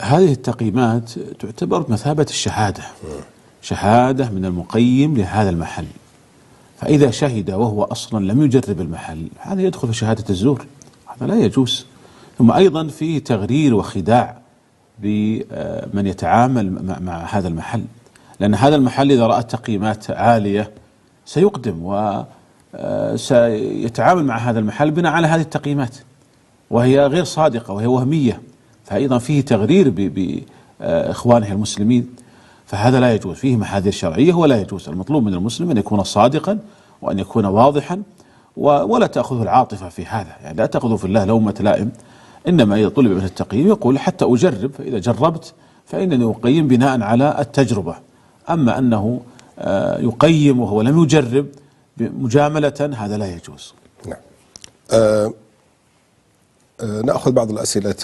هذه التقييمات تعتبر مثابة الشهادة، شهادة من المقيم لهذا المحل. فإذا شهد وهو أصلا لم يجرب المحل هذا يدخل في شهادة الزور، هذا لا يجوز. ثم أيضا فيه تغرير وخداع بمن يتعامل مع هذا المحل، لأن هذا المحل إذا رأى تقييمات عالية سيقدم وسيتعامل مع هذا المحل بناء على هذه التقييمات، وهي غير صادقة وهي وهمية، فأيضا فيه تغرير بإخوانه المسلمين، فهذا لا يجوز، فيه محاذير شرعية ولا يجوز. المطلوب من المسلم أن يكون صادقا وأن يكون واضحا ولا تأخذه العاطفة في هذا، يعني لا تأخذه في الله لومة لائم، إنما إذا طلب من التقييم يقول حتى أجرب، فإذا جربت فإنني أقيم بناء على التجربة. أما أنه يقيم وهو لم يجرب مجاملة هذا لا يجوز. نعم. نأخذ بعض الأسئلة.